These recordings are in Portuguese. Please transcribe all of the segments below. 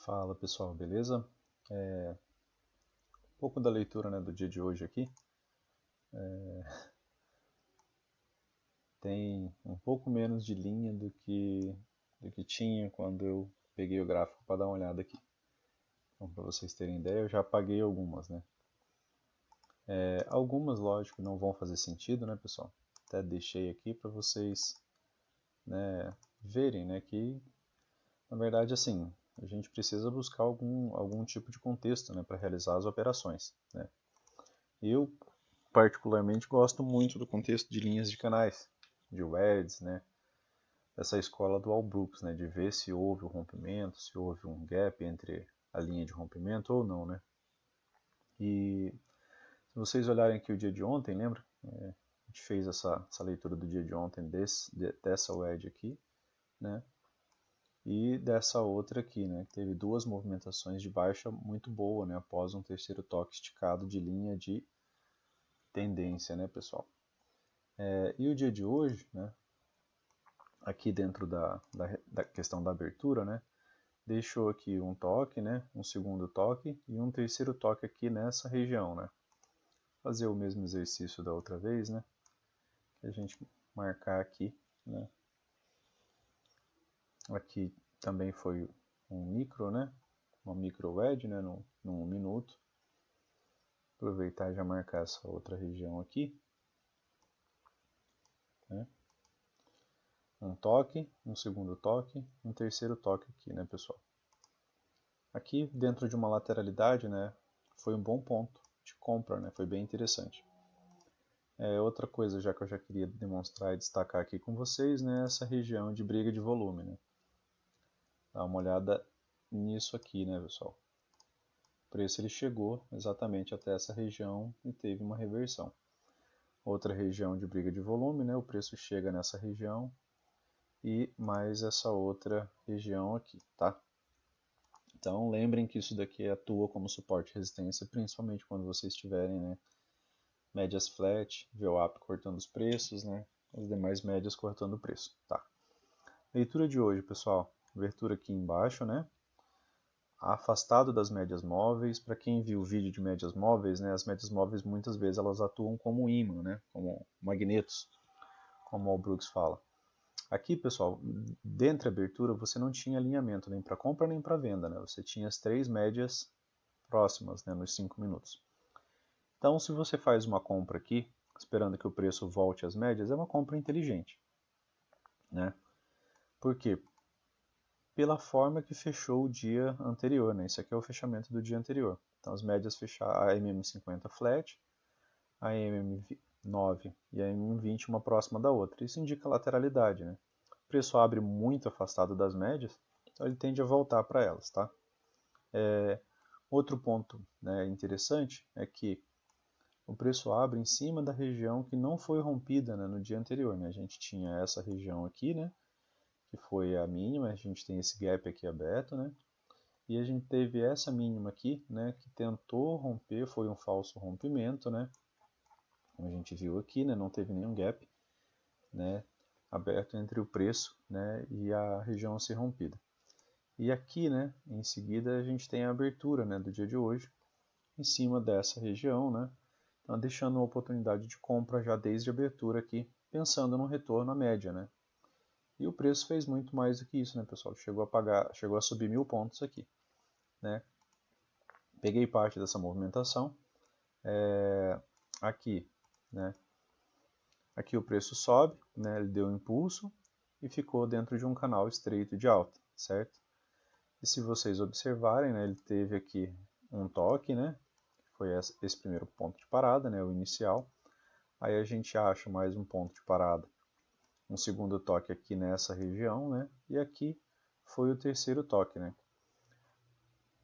Fala pessoal, beleza? Um pouco da leitura, né, do dia de hoje aqui. Tem um pouco menos de linha do que tinha quando eu peguei o gráfico para dar uma olhada aqui. Então, para vocês terem ideia, eu já apaguei algumas, né? Algumas, lógico, não vão fazer sentido, né, pessoal? Até deixei aqui para vocês, né, verem, né, que na verdade, assim, a gente precisa buscar algum tipo de contexto, né, para realizar as operações, né? Eu particularmente gosto muito do contexto de linhas de canais, de WEDs, né? Essa escola do Al Brooks, né? De ver se houve um rompimento, se houve um gap entre a linha de rompimento ou não, né? E se vocês olharem aqui o dia de ontem, lembra? A gente fez essa leitura do dia de ontem dessa WED aqui, né? E dessa outra aqui, né? Que teve duas movimentações de baixa muito boa, né? Após um terceiro toque esticado de linha de tendência, né, pessoal? E o dia de hoje, né? Aqui dentro da questão da abertura, né? Deixou aqui um toque, né? Um segundo toque e um terceiro toque aqui nessa região, né? Fazer o mesmo exercício da outra vez, né? Que a gente marcar aqui, né? Aqui também foi um micro, né? Uma micro wedge, né? Num minuto. Aproveitar e já marcar essa outra região aqui, né? Um toque, um segundo toque, um terceiro toque aqui, né, pessoal? Aqui, dentro de uma lateralidade, né, foi um bom ponto de compra, né, foi bem interessante. Outra coisa já que eu já queria demonstrar e destacar aqui com vocês, né, essa região de briga de volume. Né. Dá uma olhada nisso aqui, né, pessoal. O preço ele chegou exatamente até essa região e teve uma reversão. Outra região de briga de volume, né, o preço chega nessa região e mais essa outra região aqui, tá? Então lembrem que isso daqui atua como suporte e resistência, principalmente quando vocês tiverem, né, médias flat, VWAP cortando os preços, né, as demais médias cortando o preço. Tá. Leitura de hoje, pessoal. Abertura aqui embaixo, né? Afastado das médias móveis. Para quem viu o vídeo de médias móveis, né, as médias móveis muitas vezes elas atuam como ímã, né, como magnetos, como o Brooks fala. Aqui, pessoal, dentro da abertura você não tinha alinhamento nem para compra nem para venda, né? Você tinha as três médias próximas, né, nos 5 minutos. Então, se você faz uma compra aqui, esperando que o preço volte às médias, é uma compra inteligente, né? Por quê? Pela forma que fechou o dia anterior, né? Isso aqui é o fechamento do dia anterior. Então, as médias fecharam a MM50 flat, a MM9 e a MM20 uma próxima da outra. Isso indica lateralidade, né? O preço abre muito afastado das médias, então ele tende a voltar para elas, tá? Outro ponto, né, interessante é que o preço abre em cima da região que não foi rompida, né, no dia anterior. Né? A gente tinha essa região aqui, né, que foi a mínima, a gente tem esse gap aqui aberto, né, e a gente teve essa mínima aqui, né, que tentou romper, foi um falso rompimento, né, como a gente viu aqui, né, não teve nenhum gap, né, aberto entre o preço, né, e a região a ser rompida. E aqui, né, em seguida a gente tem a abertura, né, do dia de hoje, em cima dessa região, né, então, deixando uma oportunidade de compra já desde a abertura aqui, pensando no retorno à média, né? E o preço fez muito mais do que isso, né, pessoal? Chegou a subir 1.000 pontos aqui, né? Peguei parte dessa movimentação. Aqui, né? Aqui o preço sobe, né? Ele deu um impulso e ficou dentro de um canal estreito de alta, certo? E se vocês observarem, né? Ele teve aqui um toque, né? Foi esse primeiro ponto de parada, né? O inicial. Aí a gente acha mais um ponto de parada, um segundo toque aqui nessa região, né? E aqui foi o terceiro toque, né?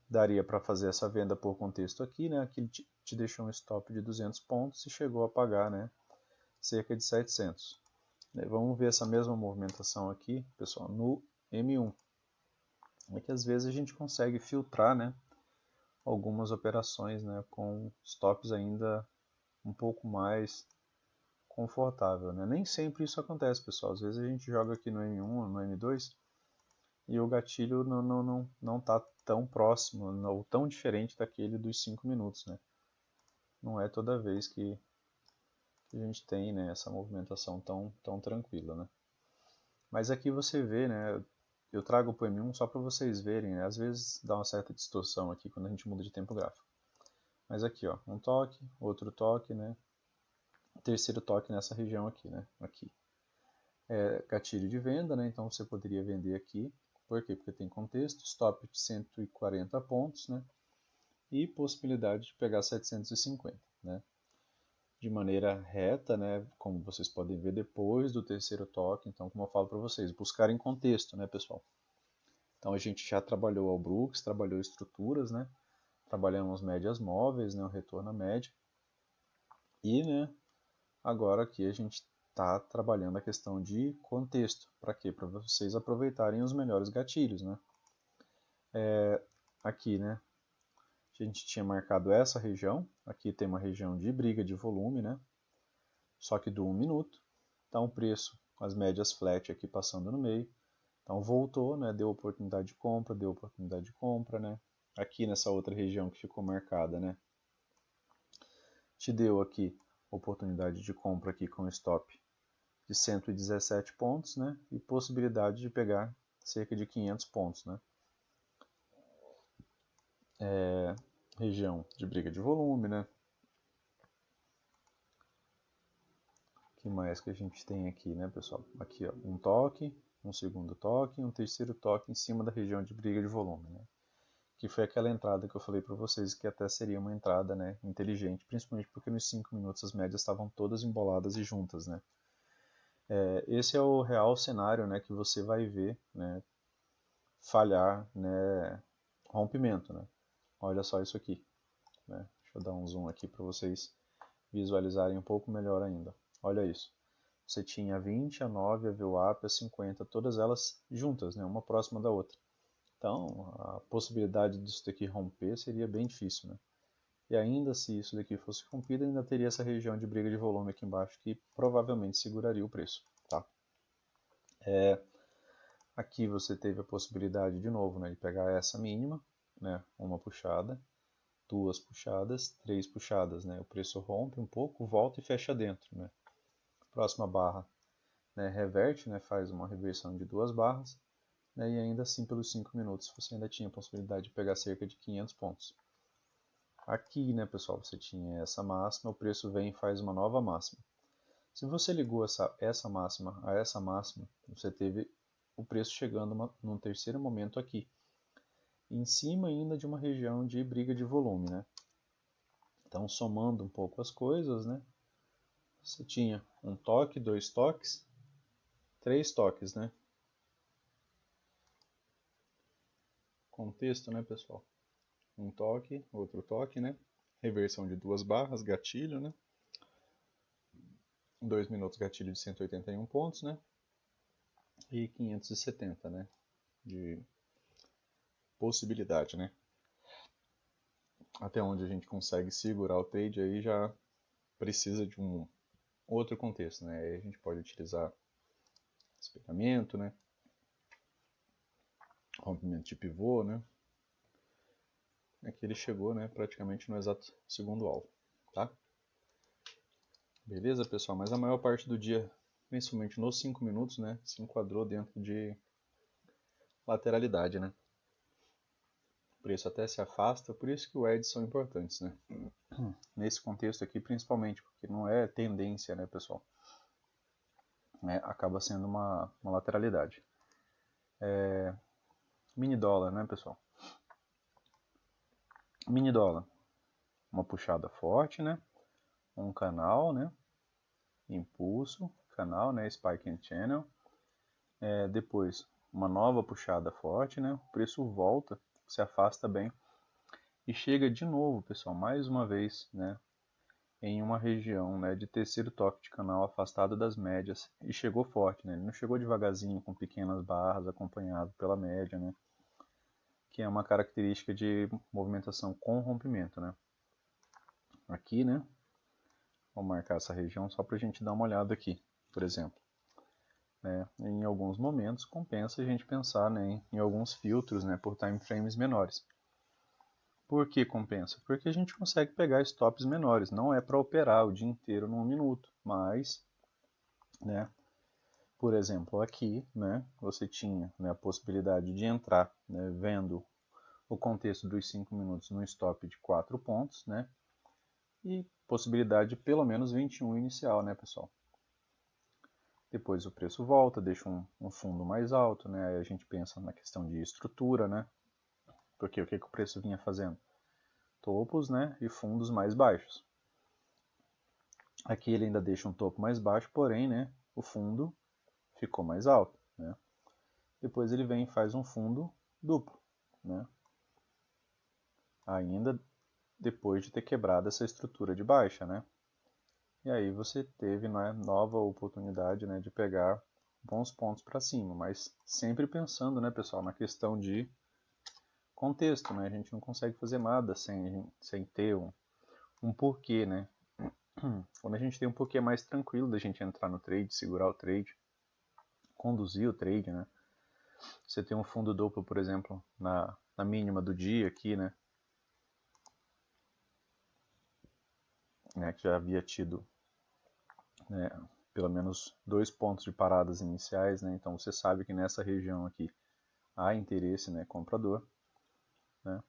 Daria para fazer essa venda por contexto aqui, né? Aqui te deixou um stop de 200 pontos e chegou a pagar, né? Cerca de 700. Vamos ver essa mesma movimentação aqui, pessoal, no M1. É que às vezes a gente consegue filtrar, né? Algumas operações, né? Com stops ainda um pouco mais confortável, né? Nem sempre isso acontece, pessoal. Às vezes a gente joga aqui no M1 ou no M2 e o gatilho não tá tão próximo ou tão diferente daquele dos 5 minutos, né? Não é toda vez que a gente tem, né, essa movimentação tão tranquila, né? Mas aqui você vê, né, eu trago o M1 só para vocês verem, né? Às vezes dá uma certa distorção aqui quando a gente muda de tempo gráfico. Mas aqui, ó, um toque, outro toque, né? Terceiro toque nessa região aqui, né? Aqui. É gatilho de venda, né? Então você poderia vender aqui. Por quê? Porque tem contexto, stop de 140 pontos, né? E possibilidade de pegar 750, né? De maneira reta, né? Como vocês podem ver depois do terceiro toque. Então, como eu falo para vocês, buscarem contexto, né, pessoal? Então a gente já trabalhou ao Brooks, trabalhou estruturas, né? Trabalhamos médias móveis, né? O retorno à média. E, né? Agora aqui a gente está trabalhando a questão de contexto. Para quê? Para vocês aproveitarem os melhores gatilhos, né? Aqui, né? A gente tinha marcado essa região. Aqui tem uma região de briga de volume, né? Só que do 1 minuto. Então o preço, as médias flat aqui passando no meio. Então voltou, né? Deu oportunidade de compra, né? Aqui nessa outra região que ficou marcada, né? Te deu aqui oportunidade de compra aqui com stop de 117 pontos, né? E possibilidade de pegar cerca de 500 pontos, né? Região de briga de volume, né? O que mais que a gente tem aqui, né, pessoal? Aqui, ó, um toque, um segundo toque, um terceiro toque em cima da região de briga de volume, né? Que foi aquela entrada que eu falei para vocês que até seria uma entrada, né, inteligente, principalmente porque nos 5 minutos as médias estavam todas emboladas e juntas, né? Esse é o real cenário, né, que você vai ver, né, falhar, né, rompimento, né? Olha só isso aqui, né? Deixa eu dar um zoom aqui para vocês visualizarem um pouco melhor ainda. Olha isso. Você tinha a 20, a 9, a VWAP, a 50, todas elas juntas, né, uma próxima da outra. Então, a possibilidade disso daqui romper seria bem difícil, né? E ainda se isso daqui fosse rompido, ainda teria essa região de briga de volume aqui embaixo que provavelmente seguraria o preço, tá? Aqui você teve a possibilidade de novo, né, de pegar essa mínima, né, uma puxada, duas puxadas, três puxadas, né? O preço rompe um pouco, volta e fecha dentro, né? Próxima barra, né, reverte, né, faz uma reversão de duas barras, né, e ainda assim pelos 5 minutos você ainda tinha a possibilidade de pegar cerca de 500 pontos. Aqui, né, pessoal, você tinha essa máxima, o preço vem e faz uma nova máxima. Se você ligou essa máxima a essa máxima, você teve o preço chegando num terceiro momento aqui, em cima ainda de uma região de briga de volume, né? Então, somando um pouco as coisas, né? Você tinha um toque, dois toques, três toques, né? Contexto, né, pessoal? Um toque, outro toque, né? Reversão de duas barras, gatilho, né? 2 minutos, gatilho de 181 pontos, né? E 570, né? De possibilidade, né? Até onde a gente consegue segurar o trade aí já precisa de um outro contexto, né? Aí a gente pode utilizar espelhamento, né? Rompimento de pivô, né? Aqui ele chegou, né, praticamente no exato segundo alvo, tá? Beleza, pessoal? Mas a maior parte do dia, principalmente nos 5 minutos, né, se enquadrou dentro de lateralidade, né? O preço até se afasta, por isso que os edges são importantes, né? Nesse contexto aqui, principalmente, porque não é tendência, né, pessoal? Acaba sendo uma lateralidade. Mini dólar, né, pessoal? Mini dólar, uma puxada forte, né? Um canal, né? Impulso, canal, né? Spike and Channel. Depois, uma nova puxada forte, né? O preço volta, se afasta bem e chega de novo, pessoal, mais uma vez, né? Em uma região, né, de terceiro toque de canal afastado das médias e chegou forte, né? Ele não chegou devagarzinho com pequenas barras acompanhado pela média, né? Que é uma característica de movimentação com rompimento, né? Aqui, né? Vou marcar essa região só para a gente dar uma olhada aqui, por exemplo. né, em alguns momentos compensa a gente pensar, né, em alguns filtros, né, por time frames menores. Por que compensa? Porque a gente consegue pegar stops menores. Não é para operar o dia inteiro num minuto, mas, né, por exemplo, aqui, né, você tinha, né, a possibilidade de entrar, né, vendo o contexto dos 5 minutos no stop de 4 pontos, né, e possibilidade de pelo menos 21 inicial, né, pessoal? Depois o preço volta, deixa um fundo mais alto, né, aí a gente pensa na questão de estrutura, né, porque o que o preço vinha fazendo? Topos, né, e fundos mais baixos. Aqui ele ainda deixa um topo mais baixo, porém, né, o fundo ficou mais alto, né. Depois ele vem e faz um fundo duplo, né, ainda depois de ter quebrado essa estrutura de baixa, né. E aí você teve, né, nova oportunidade, né, de pegar bons pontos para cima, mas sempre pensando, né, pessoal, na questão de contexto, né, a gente não consegue fazer nada sem ter um porquê, né. Quando a gente tem um porquê mais tranquilo da gente entrar no trade, segurar o trade, conduzir o trade, né. Você tem um fundo duplo, por exemplo, na mínima do dia aqui, né, que já havia tido, né, pelo menos 2 pontos de paradas iniciais, né, então você sabe que nessa região aqui há interesse, né, comprador, né.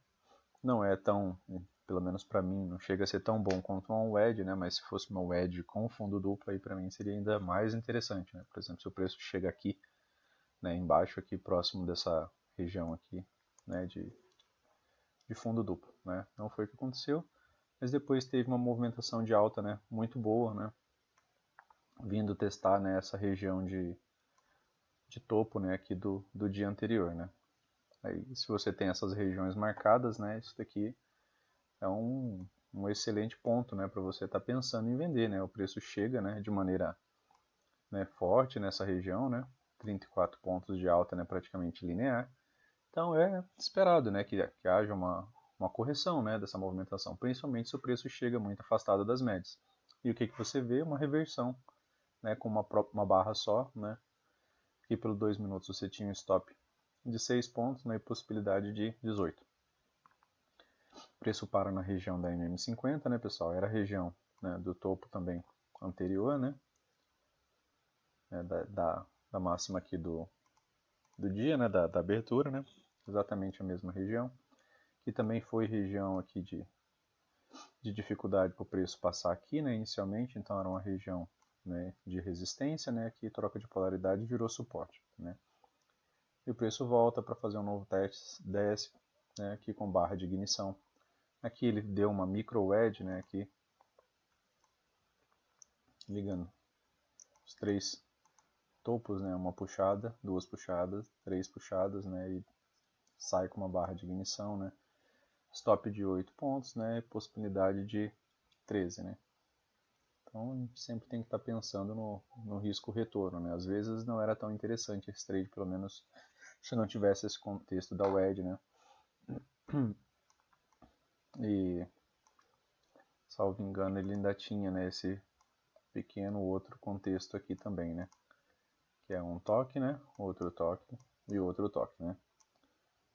Não é tão, pelo menos para mim, não chega a ser tão bom quanto uma wedge, né, mas se fosse uma wedge com fundo duplo aí para mim seria ainda mais interessante, né. Por exemplo, se o preço chega aqui, né, embaixo aqui próximo dessa região aqui, né, de fundo duplo, né. Não foi o que aconteceu, mas depois teve uma movimentação de alta, né, muito boa, né, vindo testar, né, essa região de topo, né, aqui do dia anterior, né. Aí, se você tem essas regiões marcadas, né, isso daqui é um excelente ponto, né, para você estar pensando em vender, né. O preço chega, né, de maneira, né, forte nessa região, né, 34 pontos de alta, né, praticamente linear. Então é esperado, né, que haja uma correção, né, dessa movimentação, principalmente se o preço chega muito afastado das médias. E o que você vê? Uma reversão, né, com uma barra só, né. Aqui pelo 2 minutos você tinha um stop de 6 pontos, né, e possibilidade de 18. O preço para na região da MM50, né, pessoal? Era a região, né, do topo também anterior, né, da máxima aqui do dia, né, da abertura, né, exatamente a mesma região, que também foi região aqui de dificuldade para o preço passar aqui, né, inicialmente, então era uma região, né, de resistência, né, que troca de polaridade virou suporte, né. E o preço volta para fazer um novo teste, desce, né, aqui com barra de ignição. Aqui ele deu uma micro wedge, né, aqui, ligando os 3 topos, né, uma puxada, 2 puxadas, 3 puxadas, né, e sai com uma barra de ignição, né, stop de 8 pontos, né, possibilidade de 13, né. Então a gente sempre tem que estar pensando no risco retorno, né. Às vezes não era tão interessante esse trade, pelo menos se não tivesse esse contexto da wedge, né. E, salvo engano, ele ainda tinha, né, esse pequeno outro contexto aqui também, né, que é um toque, né, outro toque e outro toque, né.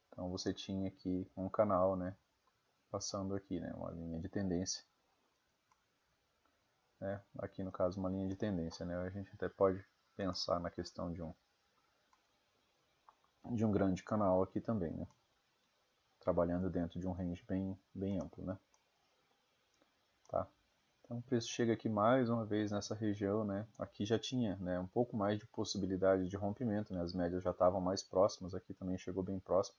Então você tinha aqui um canal, né, passando aqui, né, uma linha de tendência, né, aqui no caso uma linha de tendência, né, a gente até pode pensar na questão de um grande canal aqui também, né, trabalhando dentro de um range bem amplo, né. Tá? Então o preço chega aqui mais uma vez nessa região, né? Aqui já tinha, né, um pouco mais de possibilidade de rompimento, né? As médias já estavam mais próximas, aqui também chegou bem próximo.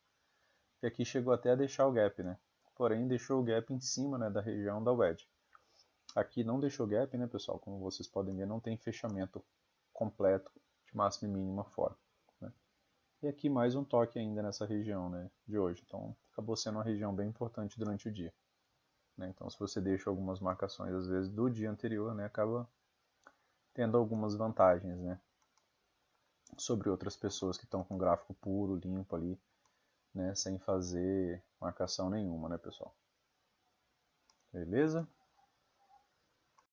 E aqui chegou até a deixar o gap, né? Porém deixou o gap em cima, né, da região da wedge. Aqui não deixou gap, né, pessoal? Como vocês podem ver, não tem fechamento completo de máxima e mínima fora, né? E aqui mais um toque ainda nessa região, né, de hoje. Então acabou sendo uma região bem importante durante o dia. Então, se você deixa algumas marcações, às vezes, do dia anterior, né, acaba tendo algumas vantagens, né, sobre outras pessoas que estão com gráfico puro, limpo ali, né, sem fazer marcação nenhuma, né, pessoal? Beleza?